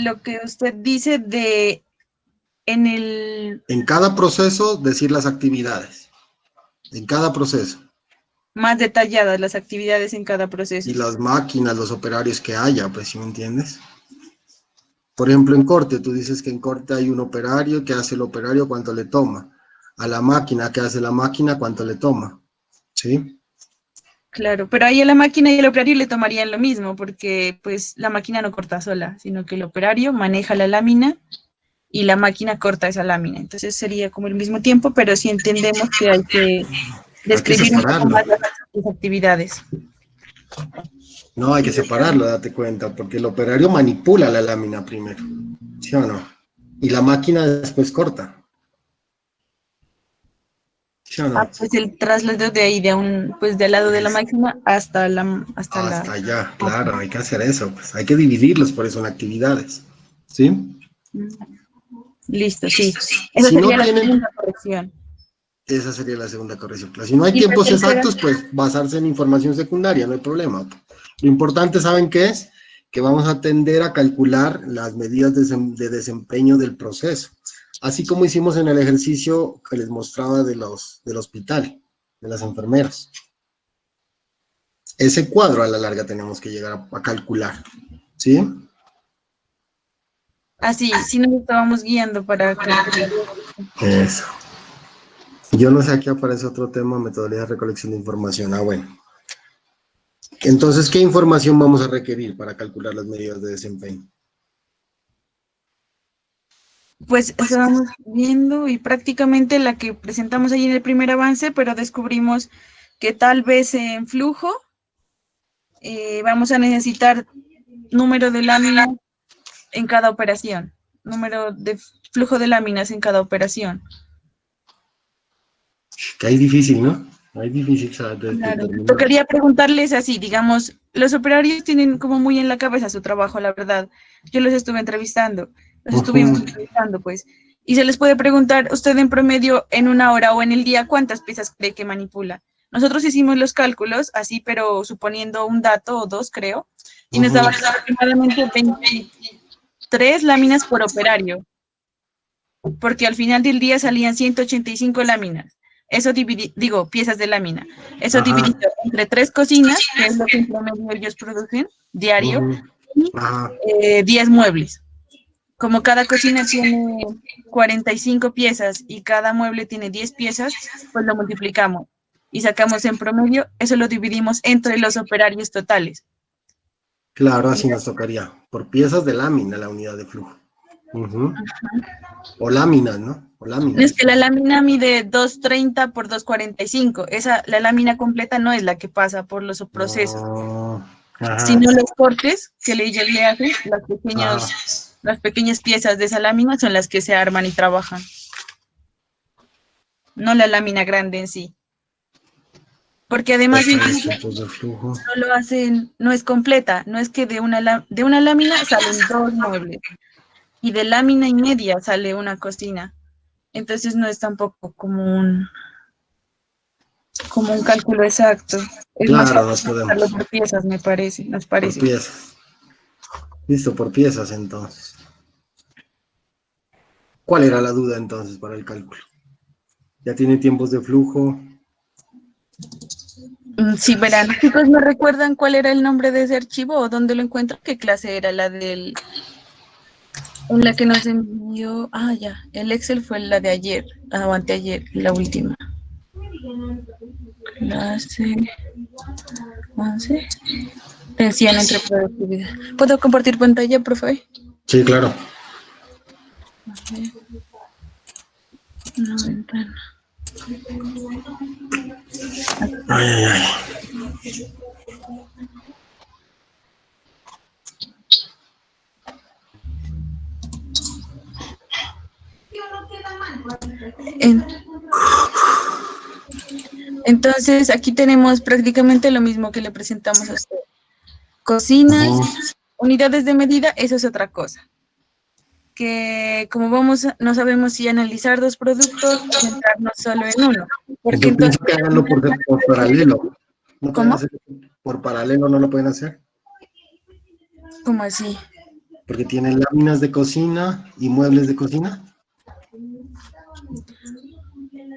lo que usted dice de en el... En cada proceso, decir las actividades. En cada proceso. Más detalladas las actividades en cada proceso. Y las máquinas, los operarios que haya, pues, ¿sí me entiendes? Por ejemplo, en corte, tú dices que en corte hay un operario, que hace el operario, cuánto le toma. A la máquina, que hace la máquina, cuánto le toma. ¿Sí? Claro, pero ahí a la máquina y el operario le tomarían lo mismo, porque pues la máquina no corta sola, sino que el operario maneja la lámina y la máquina corta esa lámina. Entonces sería como el mismo tiempo, pero sí entendemos que hay que Hay que describir un poco separarlo. más las actividades. No, hay que separarlo, date cuenta, porque el operario manipula la lámina primero. ¿Sí o no? Y la máquina después corta. ¿Sí o no? Pues el traslado de ahí, pues del lado de la máquina hasta la... Hasta allá, claro, hay que hacer eso. Pues hay que dividirlos por eso en actividades. ¿Sí? Listo, sí. Esa Si no sería la tienen, segunda corrección. esa sería la segunda corrección. Pero si no hay Y la tiempos tercera, exactos, pues basarse en información secundaria, no hay problema. Lo importante, ¿saben qué es? Que vamos a tender a calcular las medidas de desempeño del proceso. Así como hicimos en el ejercicio que les mostraba del hospital, de las enfermeras. Ese cuadro a la larga tenemos que llegar a calcular. ¿Sí? así, sí nos estábamos guiando para calcular. Eso. Yo no sé, aquí aparece otro tema, metodología de recolección de información. Ah, bueno. Entonces, ¿qué información vamos a requerir para calcular las medidas de desempeño? Pues estábamos viendo y prácticamente la que presentamos ahí en el primer avance, pero descubrimos que tal vez en flujo vamos a necesitar número de láminas en cada operación, número de flujo de láminas en cada operación. Que hay difícil, ¿no? Hay difícil Claro. determinar. Tocaría preguntarles así, digamos, los operarios tienen como muy en la cabeza su trabajo, la verdad. Yo los estuve entrevistando, los estuvimos entrevistando, pues. Y se les puede preguntar, usted en promedio, en una hora o en el día, ¿cuántas piezas cree que manipula? Nosotros hicimos los cálculos así, pero suponiendo un dato o dos, creo, y nos daban aproximadamente 23 láminas por operario, porque al final del día salían 185 láminas. Eso digo, piezas de lámina. Eso Ajá. dividido entre 3 cocinas, que es lo que en promedio ellos producen diario, y Ajá. 10 muebles. Como cada cocina tiene 45 piezas y cada mueble tiene 10 piezas, pues lo multiplicamos y sacamos en promedio, eso lo dividimos entre los operarios totales. Claro, así nos tocaría. Por piezas de lámina la unidad de flujo. O láminas, ¿no? O Es láminas. que la lámina mide 230 por 245. La lámina completa no es la que pasa por los procesos, Oh, ajá. sino los cortes que ellos le hacen, Ajá. las pequeñas piezas de esa lámina son las que se arman y trabajan, no la lámina grande en sí. Porque además incluso Tiempos de flujo. no lo hacen, no es completa, no es que de una lámina salen 2 muebles y de lámina y media sale una cocina. Entonces no es tampoco como un cálculo exacto. Es más Claro, no fácil hacerlo podemos. por piezas, nos Por parece. piezas. Listo, por piezas entonces. ¿Cuál era la duda entonces para el cálculo? Ya tiene tiempos de flujo. Sí, verán, chicos, ¿me recuerdan cuál era el nombre de ese archivo o dónde lo encuentro? ¿Qué clase era en la que nos envió? Ah, ya, el Excel fue la de ayer, o anteayer, la última. Clase 11. Tensión entre productividad. ¿Puedo compartir pantalla, profe? Sí, claro. Una ventana. Ay, ay, ay. Entonces, aquí tenemos prácticamente lo mismo que le presentamos a usted. Cocinas, unidades de medida, eso es otra cosa. Que como no sabemos si analizar dos productos o centrarnos solo en uno. Porque Yo entonces, pienso que háganlo por paralelo. ¿No pueden ¿cómo? hacer por paralelo? ¿No lo pueden hacer? ¿Cómo así? Porque tiene láminas de cocina y muebles de cocina.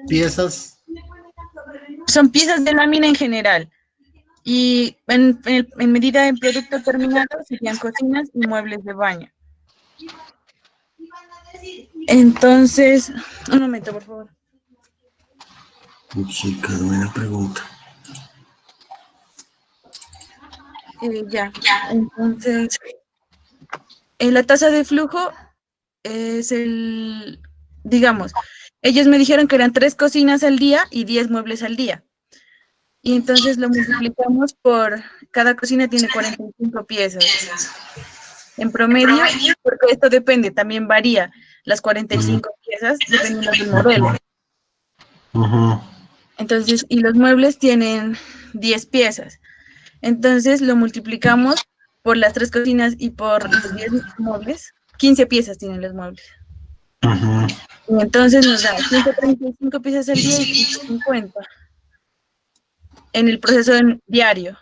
Piezas. Son piezas de lámina en general. Y en medida de producto terminado serían cocinas y muebles de baño. Entonces, un momento, por favor. Chica, buena pregunta. Ya, entonces, la tasa de flujo es digamos, ellos me dijeron que eran 3 cocinas al día y 10 muebles al día. Y entonces lo multiplicamos por, cada cocina tiene 45 piezas. En promedio, porque esto depende, también varía las 45 piezas dependiendo del modelo. Entonces, y los muebles tienen 10 piezas. Entonces lo multiplicamos por las 3 cocinas y por los 10 muebles. 15 piezas tienen los muebles. Y entonces nos da 135 piezas al día y 150 en el proceso diario.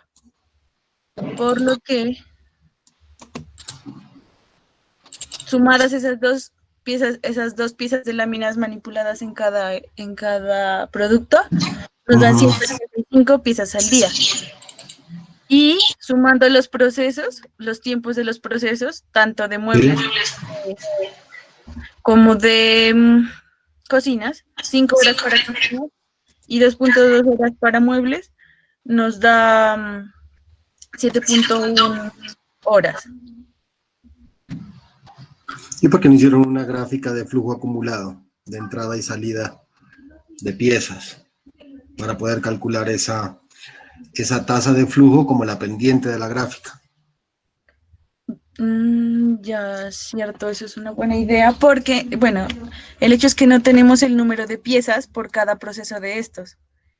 Por lo que, sumadas esas dos piezas de láminas manipuladas en cada producto, nos dan 135 piezas al día. Y sumando los procesos, los tiempos de los procesos, tanto de muebles como de cocinas, 5 horas para cocinas y 2.2 horas para muebles, nos da 7.1 horas. ¿Y por qué no hicieron una gráfica de flujo acumulado, de entrada y salida de piezas, para poder calcular esa tasa de flujo como la pendiente de la gráfica? Ya, cierto, eso es una buena idea, porque, bueno, el hecho es que no tenemos el número de piezas por cada proceso de estos,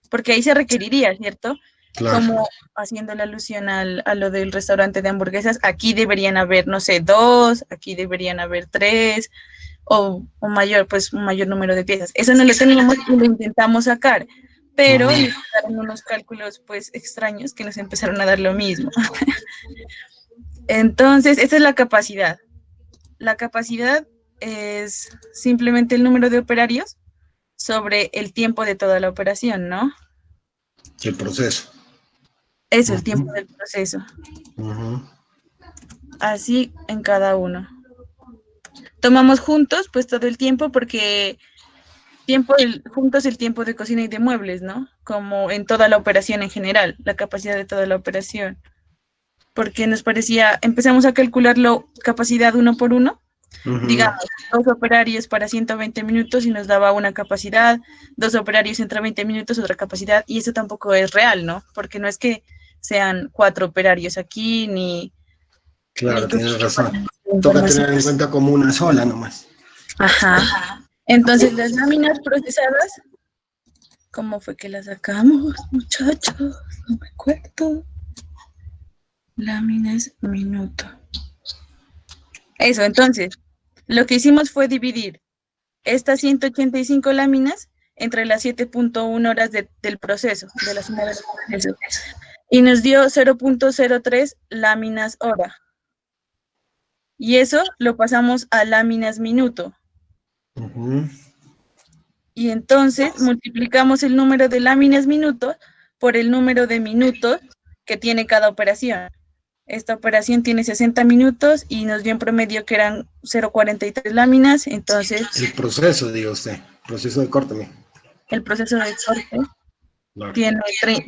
porque ahí se requeriría, ¿cierto? Claro. Como haciendo la alusión a lo del restaurante de hamburguesas, aquí deberían haber, no sé, 2, aquí deberían haber 3, o mayor, pues un mayor número de piezas. Eso no lo teníamos y lo intentamos sacar, pero nos quedaron unos cálculos, pues, extraños que nos empezaron a dar lo mismo. Entonces, esa es la capacidad. La capacidad es simplemente el número de operarios sobre el tiempo de toda la operación, ¿no? El proceso. Eso, el tiempo del proceso. Así en cada uno. Tomamos juntos, pues todo el tiempo, porque juntos el tiempo de cocina y de muebles, ¿no? Como en toda la operación en general, la capacidad de toda la operación. Porque nos parecía, empezamos a calcularlo capacidad uno por uno, digamos, 2 operarios para 120 minutos y nos daba una capacidad, 2 operarios entre 20 minutos, otra capacidad, y eso tampoco es real, ¿no? Porque no es que sean 4 operarios aquí, ni... Claro, tienes razón. Toca tener en cuenta como una sola nomás. Ajá. Entonces, las láminas procesadas, ¿cómo fue que las sacamos, muchachos? No me acuerdo. Láminas minuto. Eso, entonces, lo que hicimos fue dividir estas 185 láminas entre las 7.1 horas del proceso, de la suma del proceso, y nos dio 0.03 láminas hora. Y eso lo pasamos a láminas minuto. Y entonces multiplicamos el número de láminas minuto por el número de minutos que tiene cada operación. Esta operación tiene 60 minutos y nos dio en promedio que eran 0.43 láminas, entonces... El proceso, diga usted, proceso de corte. El proceso de corte tiene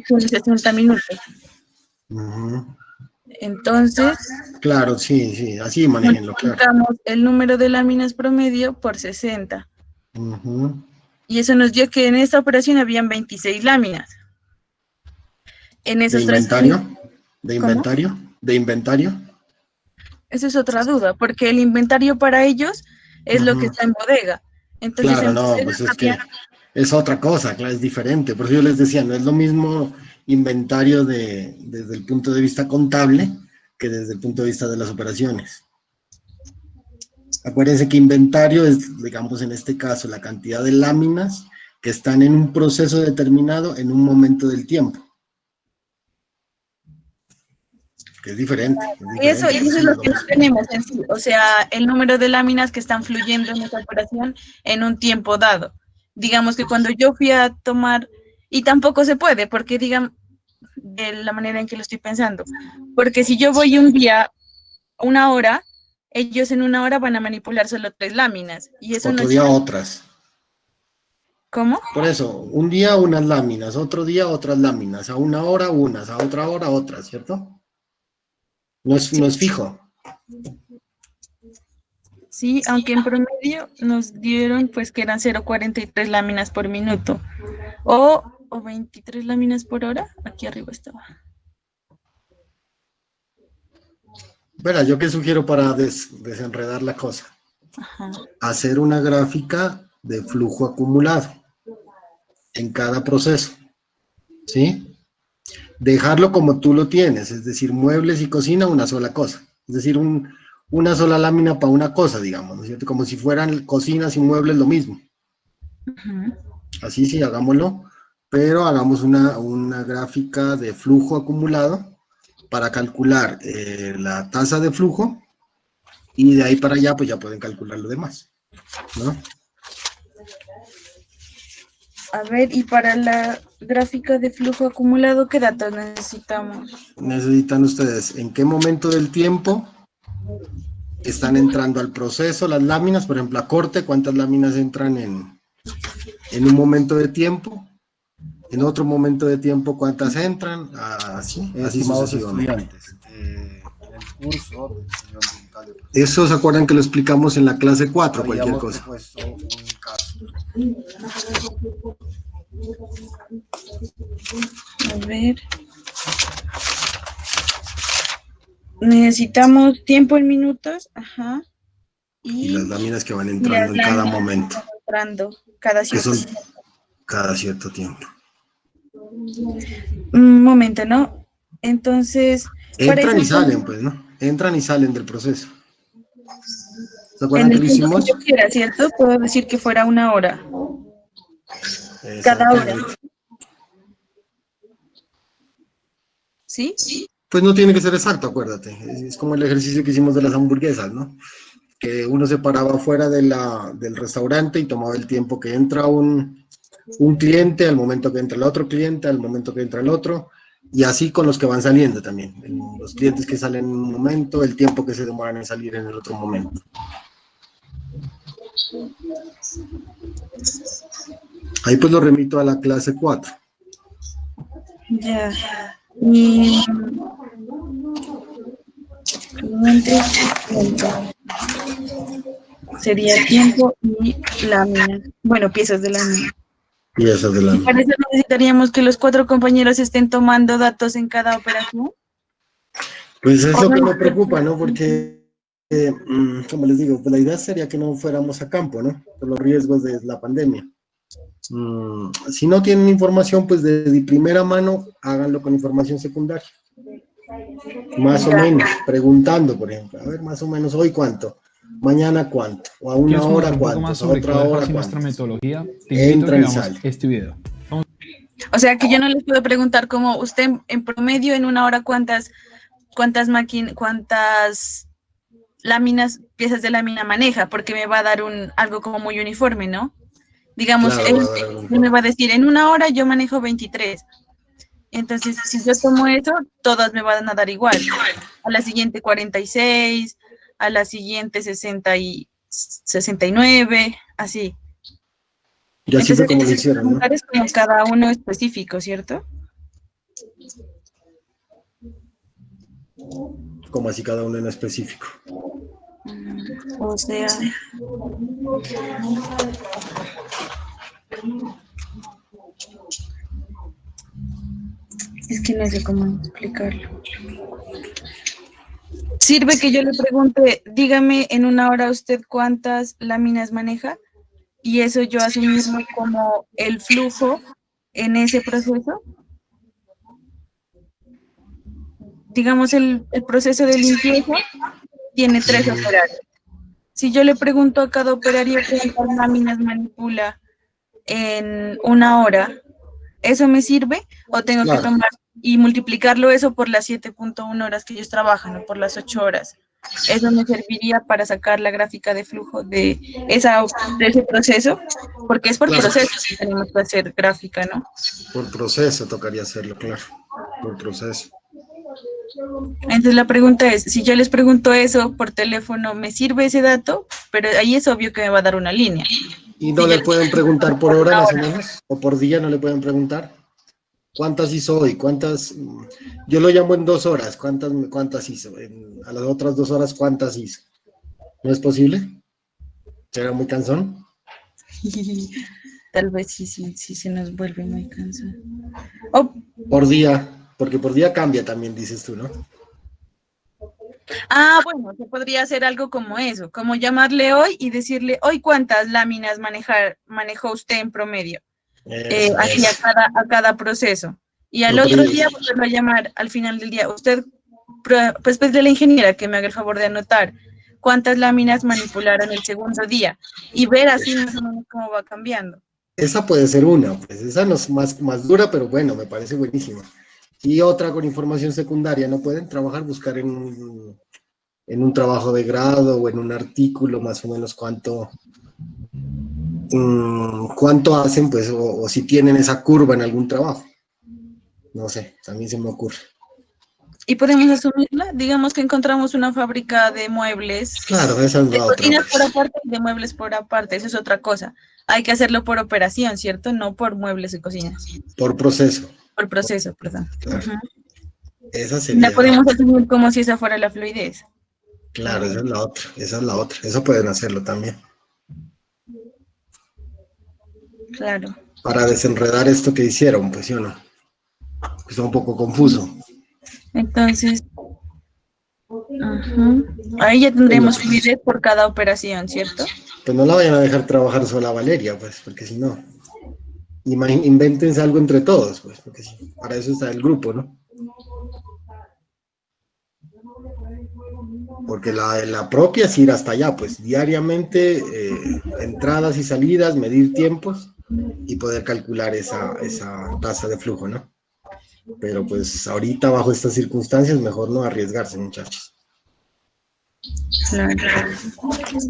60 minutos. Entonces... Claro, sí, así manéjenlo, claro. Multiplicamos el número de láminas promedio por 60. Y eso nos dio que en esta operación habían 26 láminas. En esos ¿De inventario? ¿De inventario? ¿Cómo? ¿De inventario? Esa es otra duda, porque el inventario para ellos es lo que está en bodega. Entonces, claro, no, pues es que es otra cosa, claro, es diferente. Por eso yo les decía, no es lo mismo inventario desde el punto de vista contable que desde el punto de vista de las operaciones. Acuérdense que inventario es, digamos, en este caso, la cantidad de láminas que están en un proceso determinado en un momento del tiempo. que es diferente. Eso, y eso es Sí, lo que no tenemos en sí, o sea, el número de láminas que están fluyendo en esa operación en un tiempo dado. Digamos que cuando yo fui a tomar, y tampoco se puede, porque digan, de la manera en que lo estoy pensando, porque si yo voy un día, una hora, ellos en una hora van a manipular solo 3 láminas, y eso no otro es... día otras. ¿Cómo? Por eso, un día unas láminas, otro día otras láminas, a una hora unas, a otra hora otras, ¿cierto? No es fijo. Sí, aunque en promedio nos dieron pues que eran 0,43 láminas por minuto o 23 láminas por hora. Aquí arriba estaba. Verá, yo qué sugiero para desenredar la cosa. Ajá. Hacer una gráfica de flujo acumulado en cada proceso, ¿sí? Dejarlo como tú lo tienes, es decir, muebles y cocina, una sola cosa. Es decir, una sola lámina para una cosa, digamos, ¿no es cierto? Como si fueran cocinas y muebles lo mismo. Ujú. Así sí, hagámoslo, pero hagamos una gráfica de flujo acumulado para calcular la tasa de flujo y de ahí para allá pues ya pueden calcular lo demás, ¿no? A ver, y para la gráfica de flujo acumulado, ¿qué datos necesitamos? Necesitan ustedes en qué momento del tiempo están entrando al proceso las láminas, por ejemplo, a corte, cuántas láminas entran en un momento de tiempo, en otro momento de tiempo cuántas entran, así Estimados sucesivamente. estudiantes, en el curso de diseño ambiental de Eso se procesos, acuerdan que lo explicamos en la clase 4, cualquier habíamos cosa. propuesto un caso. A ver. Necesitamos tiempo en minutos, ajá, Y las y, láminas que van y las entrando en cada láminas momento, entrando cada que cierto son tiempo. cada cierto tiempo. Un momento, ¿no? Entonces, para eso, Entran y salen, pues, ¿no? Entran y salen del proceso. ¿Se acuerdan en que el lo tiempo que yo hicimos? quiera, ¿cierto? Puedo decir que fuera una hora, cada hora, Exactamente. ¿sí? Pues no tiene que ser exacto, acuérdate. Es como el ejercicio que hicimos de las hamburguesas, ¿no? Que uno se paraba fuera del restaurante y tomaba el tiempo que entra un cliente, al momento que entra el otro cliente, al momento que entra el otro, y así con los que van saliendo también. Los clientes que salen en un momento, el tiempo que se demoran en salir en el otro momento. Ahí pues lo remito a la clase 4. Ya. Y sería tiempo y lámina. Bueno, piezas de lámina. Y eso de la... Y para eso necesitaríamos que los 4 compañeros estén tomando datos en cada operación. Pues es ¿O lo no que me preocupa, ¿no? necesitamos? Porque, como les digo, pues la idea sería que no fuéramos a campo, ¿no? Por los riesgos de la pandemia. Si no tienen información, pues de primera mano, háganlo con información secundaria. Más o Ya. menos, preguntando, por ejemplo, a ver, más o menos, hoy cuánto, mañana cuánto, o a una ¿Quieres hora conocer un poco más cuántos, a sobre otra hora Codejas y nuestra cuántos. metodología? Te invito a que Entran y veamos salen. este video. O sea que yo no les puedo preguntar como usted en promedio en una hora cuántas máquinas, cuántas láminas, piezas de lámina maneja, porque me va a dar algo como muy uniforme, ¿no? Digamos, Claro, va a dar algún él me problema. va a decir, en una hora yo manejo 23. Entonces, si yo tomo eso, todas me van a dar igual. A la siguiente 46, a la siguiente 69, así. Y así fue Entonces, como lo hicieron, ¿no? es como cada uno específico, ¿cierto? Como así cada uno en específico. O sea, es que no sé cómo explicarlo. ¿Sirve que yo le pregunte, dígame en una hora usted cuántas láminas maneja? Y eso yo asumirlo como el flujo en ese proceso. Digamos, el proceso de limpieza tiene 3 operarios. Si yo le pregunto a cada operario cuántas láminas manipula en una hora, ¿eso me sirve? ¿O tengo que Claro, tomar y multiplicarlo eso por las 7.1 horas que ellos trabajan o por las 8 horas. Eso me serviría para sacar la gráfica de flujo de ese proceso, porque es por Claro, proceso que tenemos que hacer gráfica, ¿no? por proceso tocaría hacerlo, claro, por proceso. Entonces la pregunta es, si yo les pregunto eso por teléfono, ¿me sirve ese dato? Pero ahí es obvio que me va a dar una línea. ¿Y no Si yo le les pueden pregunto preguntar por por hora una más o hora, menos? ¿O por día no le pueden preguntar? ¿Cuántas hizo hoy? ¿Cuántas? Yo lo llamo en 2 horas. ¿Cuántas hizo? A las otras 2 horas, ¿cuántas hizo? ¿No es posible? ¿Será muy cansón? tal vez sí se nos vuelve muy cansado. Oh, Por día, porque por día cambia también, dices tú, ¿no? bueno, se podría hacer algo como eso, como llamarle hoy y decirle, hoy cuántas láminas manejó usted en promedio, Eso, así eso. a cada proceso. Y al No, pero otro día volverlo a llamar al final del día. Usted, pues de la ingeniera que me haga el favor de anotar cuántas láminas manipularon el segundo día y ver así más o menos cómo va cambiando. esa puede ser una, pues esa no es más dura, pero bueno, me parece buenísima. Y otra con información secundaria, ¿no pueden trabajar, buscar en un trabajo de grado o en un artículo más o menos cuánto hacen, pues, o si tienen esa curva en algún trabajo? No sé, a mí se me ocurre. Y podemos asumirla, digamos que encontramos una fábrica de muebles, Claro, esa es de la otra, cocinas por pues, aparte y de muebles por aparte, eso es otra cosa. Hay que hacerlo por operación, ¿cierto? No por muebles y cocinas, por proceso. por proceso, perdón. Claro, Ujú. esa La sería, podemos asumir como si esa fuera la fluidez. claro, esa es la otra, eso pueden hacerlo también. Claro. Para desenredar esto que hicieron, pues, ¿sí o no? Está un poco confuso. Entonces, ujú, ahí ya Bueno, tendremos fluidez por cada operación, ¿cierto? pues no la vayan a dejar trabajar sola Valeria, pues, porque si no, invéntense algo entre todos, pues, porque sí, para eso está el grupo, ¿no? Porque la propia es ir hasta allá, pues, diariamente, entradas y salidas, medir tiempos y poder calcular esa tasa de flujo, ¿no? Pero pues ahorita bajo estas circunstancias mejor no arriesgarse, muchachos. Claro.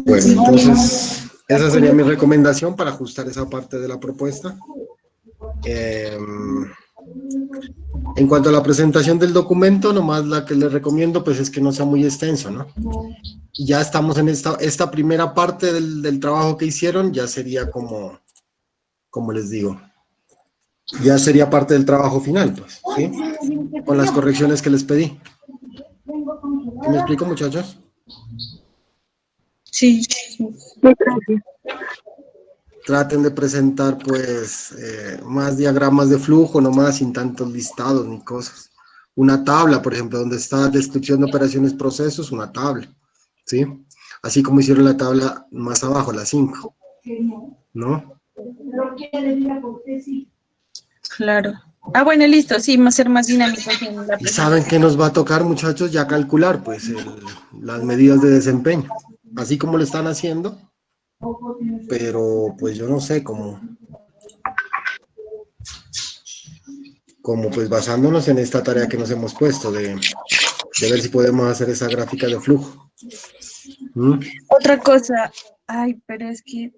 Bueno, entonces esa sería mi recomendación para ajustar esa parte de la propuesta. Eh, en cuanto a la presentación del documento, nomás la que les recomiendo pues es que no sea muy extenso, ¿no? Ya estamos en esta primera parte del trabajo que hicieron, ya sería como les digo, ya sería parte del trabajo final, pues, ¿sí? Con las correcciones que les pedí. ¿Sí me explico, muchachos? Sí, sí. Traten de presentar, pues, más diagramas de flujo, nomás sin tantos listados ni cosas. Una tabla, por ejemplo, donde está descripción de operaciones, procesos, una tabla, ¿sí? Así como hicieron la tabla más abajo, la 5, ¿no? Claro. Bueno, listo, sí, va a ser más dinámico en la Y saben presentación. que nos va a tocar, muchachos, ya calcular, pues, las medidas de desempeño, así como lo están haciendo, pero, pues, yo no sé, como pues basándonos en esta tarea que nos hemos puesto de ver si podemos hacer esa gráfica de flujo. ¿Mm? Otra cosa, pero es que,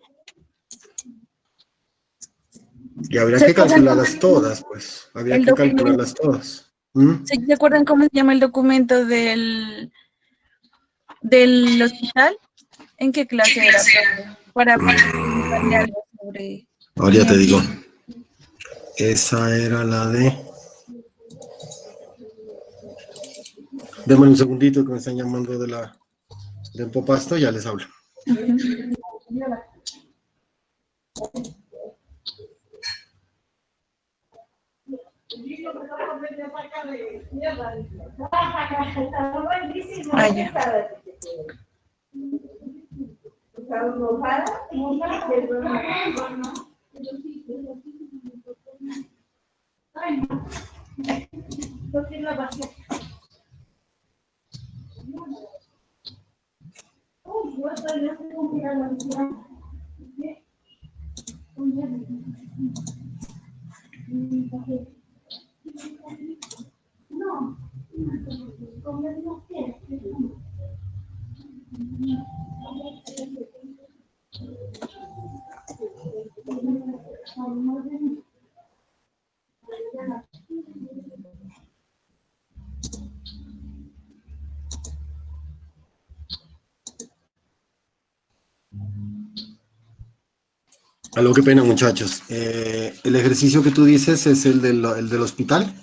Y habría ¿se que acuerdan calcularlas todas, pues, habría el que documento? calcularlas todas. ¿Mm? ¿Se acuerdan cómo se llama el documento del hospital? ¿En qué clase era? Para preguntarle algo sobre Ahora ya te tiempo. digo, esa era la de... Démosle un segundito que me están llamando de Popasto, ya les hablo. Ya. Algo, qué pena, muchachos. El ejercicio que tú dices es el del hospital.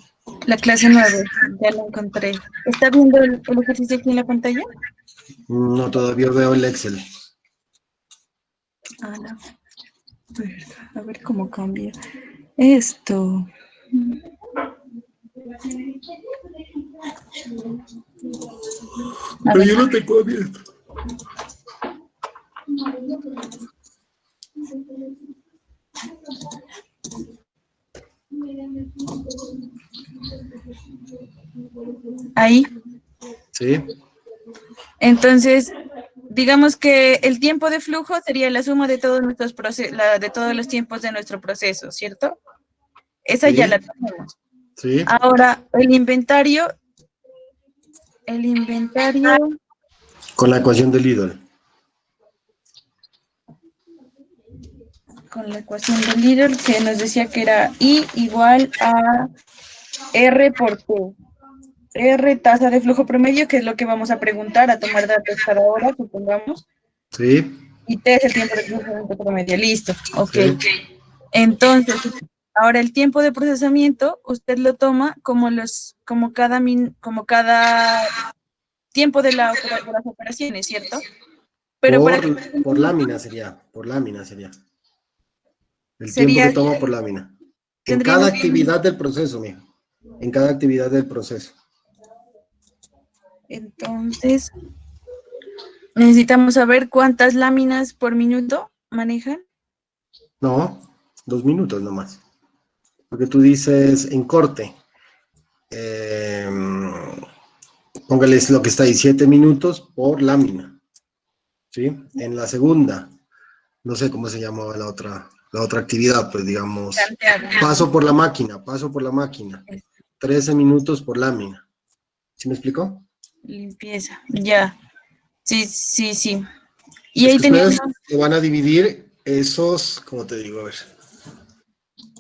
La clase 9, ya la encontré. ¿Está viendo el ejercicio aquí en la pantalla? No, todavía veo el Excel. Ah, no. A ver cómo cambia esto. A Pero ver, yo lo tengo abierto. ahí. Sí, Entonces, digamos que el tiempo de flujo sería la suma de todos nuestros de todos los tiempos de nuestro proceso, ¿cierto? Esa ya sí, la tenemos. sí. Ahora, el inventario Con la ecuación del ídolo. con la ecuación de Little que nos decía que era I igual a R por T. R, tasa de flujo promedio, que es lo que vamos a preguntar, a tomar datos cada hora, supongamos. Sí, Y T es el tiempo de procesamiento promedio. Listo, ok. sí. Entonces, ahora el tiempo de procesamiento, usted lo toma como cada tiempo de las operaciones, ¿cierto? Pero para que Por lámina sería, por lámina sería. El tiempo que sería, toma por lámina. En cada tendríamos que, actividad del proceso, mijo. En cada actividad del proceso. entonces, necesitamos saber cuántas láminas por minuto manejan. No, 2 minutos nomás. Porque tú dices en corte. eh, Póngales lo que está ahí, 7 minutos por lámina. ¿Sí? En la segunda, no sé cómo se llamaba la otra actividad, pues digamos, Planteado. paso por la máquina. 13 minutos por lámina. ¿Sí me explicó? Limpieza, ya. Sí, sí, sí. Y Es ahí que teníamos, ustedes se van a dividir esos, ¿cómo te digo? A ver,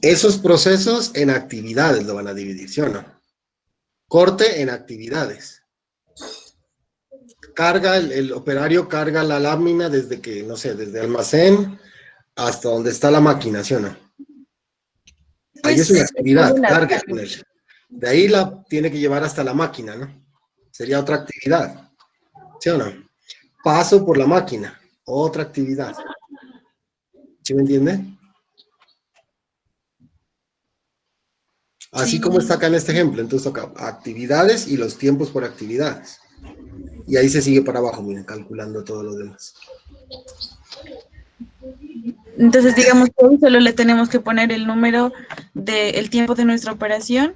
esos procesos en actividades lo van a dividir, ¿sí o no? Corte en actividades. El operario carga la lámina desde que, no sé, desde almacén hasta donde está la máquina, ¿sí o no? Ahí es una pues, actividad, carga con él. De ahí la tiene que llevar hasta la máquina, ¿no? Sería otra actividad, ¿sí o no? Paso por la máquina, otra actividad. ¿Sí me entiende? Así sí. como está acá en este ejemplo, entonces toca actividades y los tiempos por actividades. Y ahí se sigue para abajo, miren, calculando todo lo demás. Entonces, digamos que hoy solo le tenemos que poner el número del tiempo de nuestra operación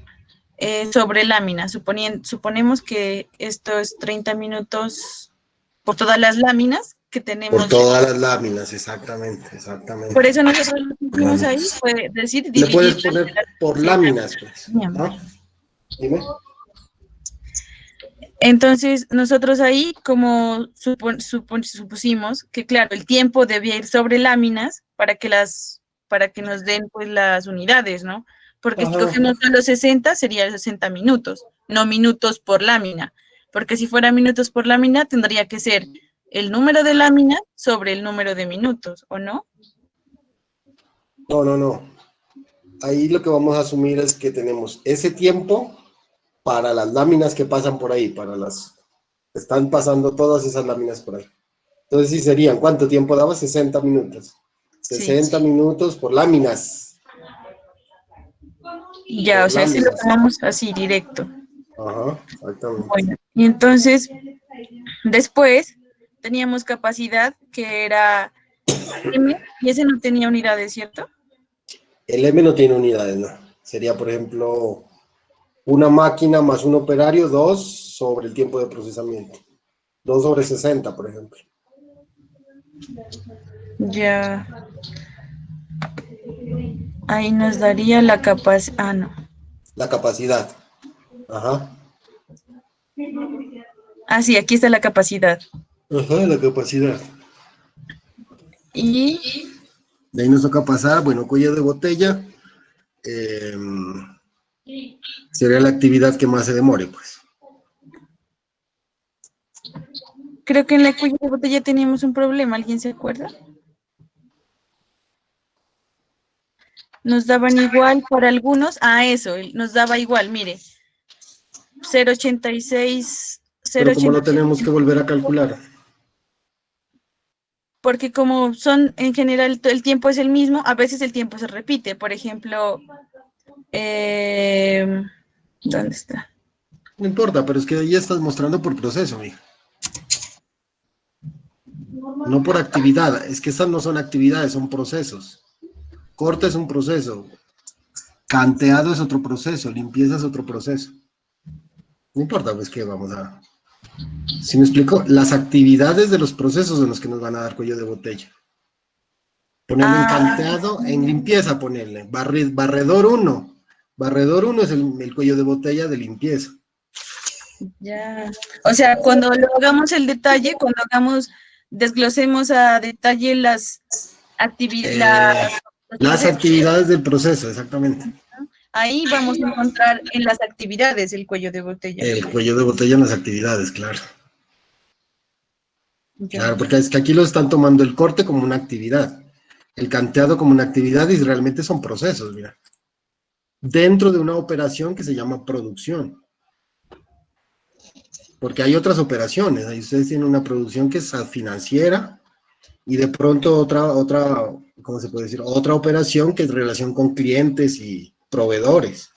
sobre lámina. Suponemos que esto es 30 minutos por todas las láminas que Por tenemos. todas las láminas, exactamente, Por exactamente. eso nosotros lo que Por hicimos ahí láminas. fue decir Le dividir puedes poner por las láminas, pues. láminas. ¿Ah? Dime. Entonces, nosotros ahí, como supusimos que, claro, el tiempo debía ir sobre láminas para que nos den pues las unidades, ¿no? Porque si Ajá. cogemos los 60, sería 60 minutos, no minutos por lámina. Porque si fuera minutos por lámina, tendría que ser el número de láminas sobre el número de minutos, ¿o no? No, no, no. Ahí lo que vamos a asumir es que tenemos ese tiempo para las láminas que pasan por ahí, están pasando todas esas láminas por ahí. Entonces sí serían, ¿cuánto tiempo daba? 60 minutos. Sí. 60 minutos por láminas, Ya, o por sea, si lo láminas. tomamos así, directo. Ajá, exactamente. Bueno, y entonces, después teníamos capacidad que era M, y ese no tenía unidades, ¿cierto? El M no tiene unidades, ¿no? Sería, por ejemplo, una máquina más un operario, 2 sobre el tiempo de procesamiento. 2 sobre 60, por ejemplo. Ya, ahí nos daría la capacidad. Ah, no. La capacidad. Ajá. Ah, sí, aquí está la capacidad. Ajá, la capacidad. Y De ahí nos toca pasar, bueno, cuello de botella. eh, Sería la actividad que más se demore, pues. creo que en la cuello de botella teníamos un problema, ¿alguien se acuerda? Nos daban igual para algunos, eso, nos daba igual, mire, 0,86, Pero como 0,86, lo tenemos que volver a calcular. porque como son en general el tiempo es el mismo, a veces el tiempo se repite. Por ejemplo, ¿dónde está? No importa, pero es que ahí estás mostrando por proceso, mija. No por actividad. Es que estas no son actividades, son procesos. Corte es un proceso. Canteado es otro proceso. Limpieza es otro proceso. No importa, pues que vamos a... ¿Sí me explico? Las actividades de los procesos son los que nos van a dar cuello de botella. Ponerle en Ah, canteado, en limpieza ponerle. Barredor 1. Barredor 1 es el cuello de botella de limpieza. ya. O sea, cuando lo hagamos el detalle, cuando hagamos, desglosemos a detalle las Eh, actividades, los las procesos, actividades del proceso, exactamente. ahí vamos a encontrar en las actividades el cuello de botella. El cuello de botella en las actividades, claro. Ya. Claro, porque es que aquí lo están tomando el corte como una actividad, el canteado como una actividad y realmente son procesos, mira. Dentro de una operación que se llama producción. Porque hay otras operaciones, ahí ustedes tienen una producción que es financiera y de pronto otra, ¿cómo se puede decir? Otra operación que es relación con clientes y proveedores,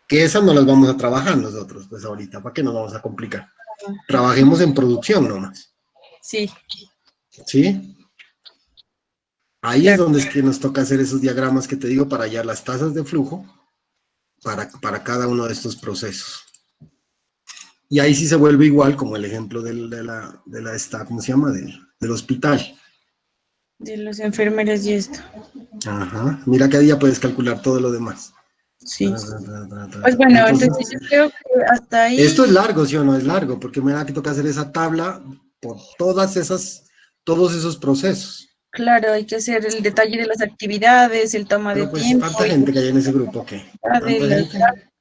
que esas no las vamos a trabajar nosotros, pues ahorita, ¿para qué nos vamos a complicar? Trabajemos en producción nomás, Sí, ¿sí? Ahí de es donde acuerdo. es que nos toca hacer esos diagramas que te digo para hallar las tasas de flujo para cada uno de estos procesos. Y ahí sí se vuelve igual como el ejemplo ¿cómo se llama? Del hospital. De los enfermeros y esto. Ajá. Mira que ahí ya puedes calcular todo lo demás. Sí. Pues bueno, Entonces, entonces yo creo que hasta esto es ahí, largo, ¿sí o no? Es largo, porque me da que toca hacer esa tabla por todos esos procesos. claro, hay que hacer el detalle de las actividades, el toma de Pero pues, tiempo ¿tanta y gente que hay en ese grupo? ¿Qué? de ¿Tanta las... gente?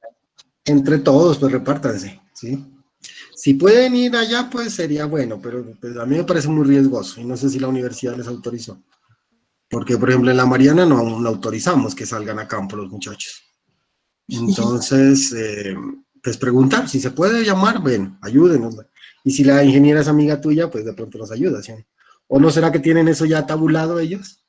Entre todos, pues repártanse, ¿sí? Si pueden ir allá, pues sería bueno, pero pues, a mí me parece muy riesgoso y no sé si la universidad les autorizó. Porque, por ejemplo, en la Mariana no autorizamos que salgan a campo los muchachos. Entonces, pues preguntar, si se puede llamar, ven, ayúdenos. Y si la ingeniera es amiga tuya, pues de pronto nos ayuda, ¿sí? ¿O no será que tienen eso ya tabulado ellos?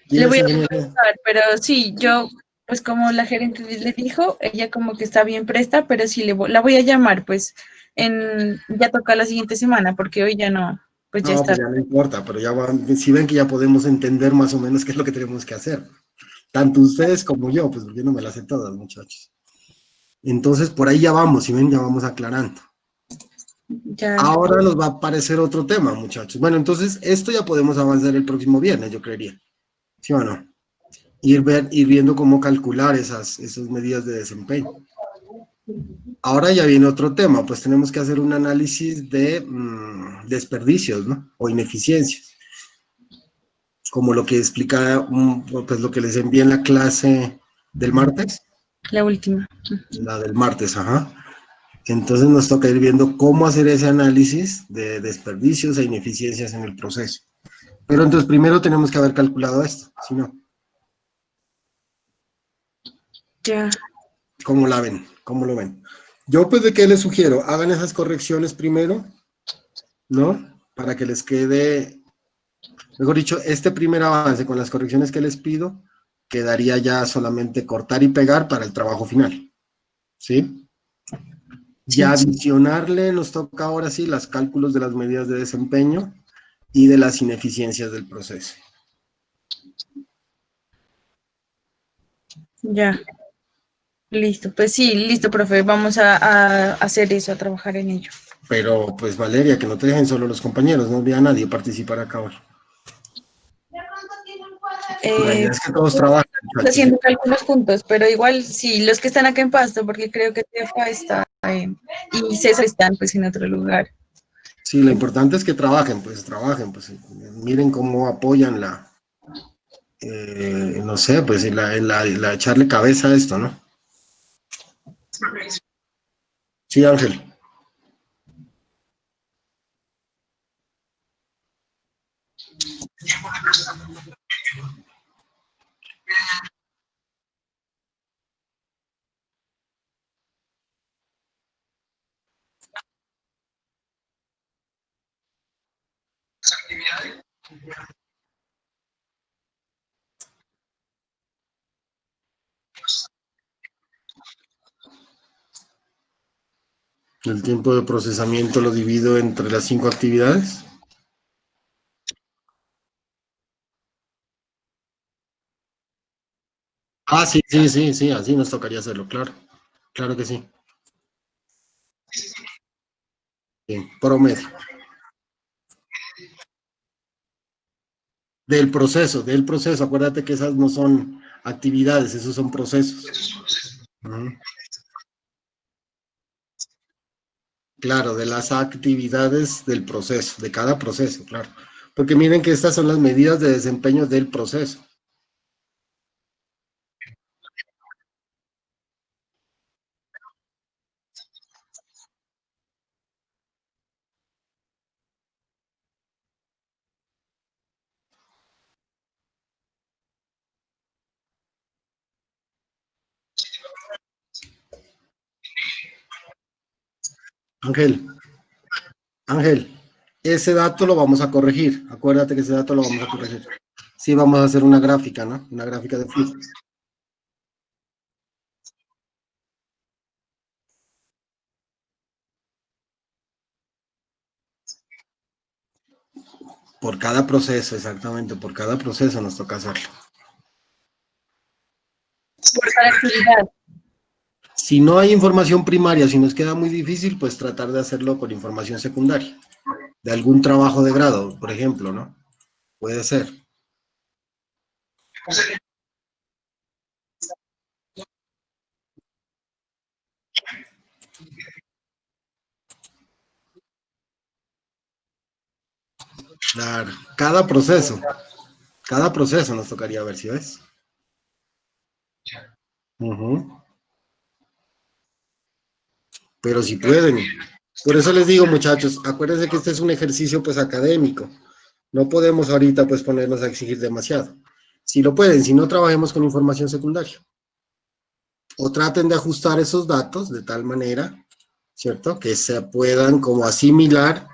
¿Quién Le es voy a ingeniera? preguntar, pero sí, yo, pues como la gerente le dijo, ella como que está bien presta, pero sí la voy a llamar, pues ya toca la siguiente semana, porque hoy ya no, pues ya No, está. pues ya no importa, pero ya van, si ven que ya podemos entender más o menos qué es lo que tenemos que hacer. Tanto ustedes como yo, pues porque yo no me las sé todas, muchachos. Entonces, por ahí ya vamos, si ven, ya vamos aclarando. Ya, Ahora nos va a aparecer otro tema, muchachos. Bueno, entonces, esto ya podemos avanzar el próximo viernes, yo creería. ¿Sí o no? Ir viendo cómo calcular esas medidas de desempeño. Ahora ya viene otro tema, pues tenemos que hacer un análisis de desperdicios, ¿no? O ineficiencias, como lo que explica, pues lo que les envié en la clase del martes, la última. la del martes, ajá. Entonces nos toca ir viendo cómo hacer ese análisis de desperdicios e ineficiencias en el proceso. Pero entonces primero tenemos que haber calculado esto, si no, Ya, ¿cómo la ven? ¿Cómo lo ven? Yo pues de qué les sugiero, hagan esas correcciones primero, ¿no? Para que les quede, mejor dicho, este primer avance con las correcciones que les pido, quedaría ya solamente cortar y pegar para el trabajo final, ¿sí? Ya sí. adicionarle nos toca ahora sí los cálculos de las medidas de desempeño y de las ineficiencias del proceso. Ya, listo. Pues sí, listo, profe. Vamos a hacer eso, a trabajar en ello. Pero pues Valeria, que no te dejen solo los compañeros, no olvida a nadie participar acá hoy. La idea es que todos trabajen, muchachos, ¿sí? Haciendo cálculos juntos, pero igual sí, los que están acá en Pasto, porque creo que Tefa está y César están pues en otro lugar. Sí, lo importante es que trabajen, pues miren cómo apoyan no sé, pues la echarle cabeza a esto, ¿no? Sí, Ángel. El tiempo de procesamiento lo divido entre las 5 actividades. Ah, sí, sí, sí, sí, así nos tocaría hacerlo, claro. Claro que sí. Bien, promedio. Del proceso. Acuérdate que esas no son actividades, esos son procesos. Ujú. Claro, de las actividades del proceso, de cada proceso, claro. Porque miren que estas son las medidas de desempeño del proceso. Ángel, Ángel, ese dato lo vamos a corregir. Acuérdate que ese dato lo vamos a corregir. Sí, vamos a hacer una gráfica, ¿no? Una gráfica de flujo. Por cada proceso, exactamente, por cada proceso nos toca hacerlo. Por cada actividad. Si no hay información primaria, si nos queda muy difícil, pues tratar de hacerlo con información secundaria. De algún trabajo de grado, por ejemplo, ¿no? Puede ser. Claro, cada proceso nos tocaría ver si ves. Ujú. Pero si pueden. Por eso les digo, muchachos, acuérdense que este es un ejercicio pues académico. No podemos ahorita pues ponernos a exigir demasiado. Si lo pueden, si no, trabajemos con información secundaria. O traten de ajustar esos datos de tal manera, ¿cierto? Que se puedan como asimilar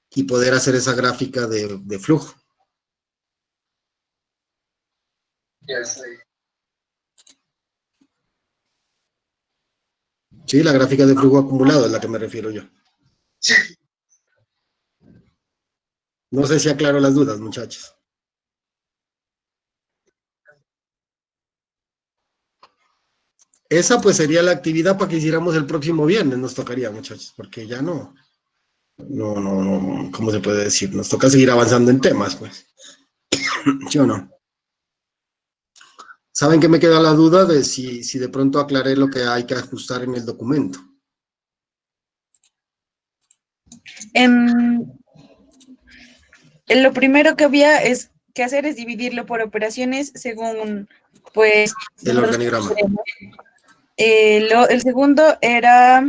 y poder hacer esa gráfica de flujo. Sí, la gráfica de flujo acumulado es la que me refiero yo. No sé si aclaro las dudas, muchachos. Esa pues sería la actividad para que hiciéramos el próximo viernes, nos tocaría, muchachos, porque ya no, ¿cómo se puede decir? Nos toca seguir avanzando en temas, pues, ¿sí o no? ¿Saben que me queda la duda de si de pronto aclaré lo que hay que ajustar en el documento? Em, lo primero que había es que hacer es dividirlo por operaciones según, pues, El números que organigrama. queremos. El segundo era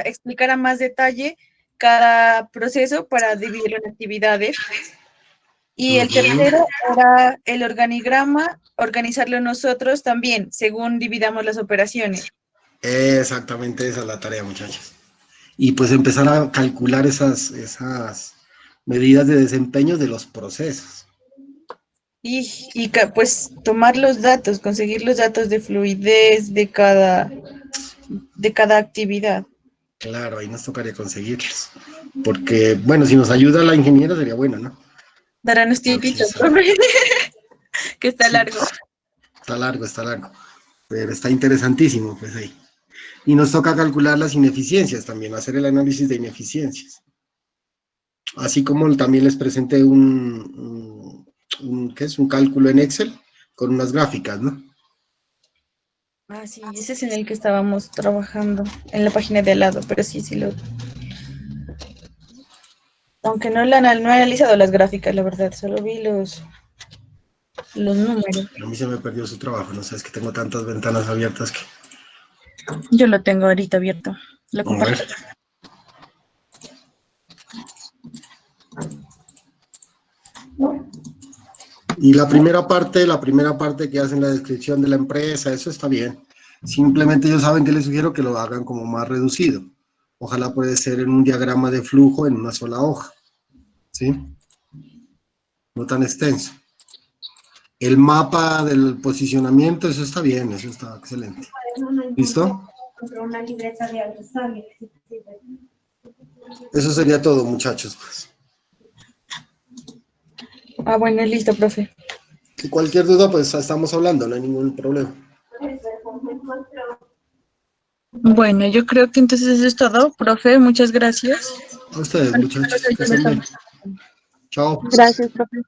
explicar a más detalle cada proceso para dividirlo en actividades. Y el Ujú. tercero era el organigrama, organizarlo nosotros también, según dividamos las operaciones. Exactamente esa es la tarea, muchachos. Y pues empezar a calcular esas medidas de desempeño de los procesos. Pues tomar los datos, conseguir los datos de fluidez de cada actividad. Claro, ahí nos tocaría conseguirlos. Porque, bueno, si nos ayuda la ingeniera sería bueno, ¿no? Darán Porque tiempito, profe, que está sí, largo. pues, está largo. Pero está interesantísimo, pues ahí. Y nos toca calcular las ineficiencias también, hacer el análisis de ineficiencias. Así como también les presenté ¿qué es? Un cálculo en Excel con unas gráficas, ¿no? Ah, sí, ese es en el que estábamos trabajando, en la página de al lado, pero sí, sí lo... Aunque no he analizado las gráficas, la verdad, solo vi los números. A mí se me perdió su trabajo, no sé, es que tengo tantas ventanas abiertas que... Yo lo tengo ahorita abierto, lo A ver. comparto. Y la primera parte que hacen la descripción de la empresa, eso está bien. Simplemente ellos saben que les sugiero que lo hagan como más reducido. Ojalá puede ser en un diagrama de flujo en una sola hoja, ¿sí? no tan extenso. El mapa del posicionamiento, eso está bien, eso está excelente. ¿Listo? Una libreta de adversario. Eso sería todo, muchachos. Ah, bueno, listo, profe. Y cualquier duda, pues estamos hablando, no hay ningún problema. Bueno, yo creo que entonces eso es todo, profe. Muchas gracias. A ustedes, muchachos, que estén bien. Chao. Gracias, profe.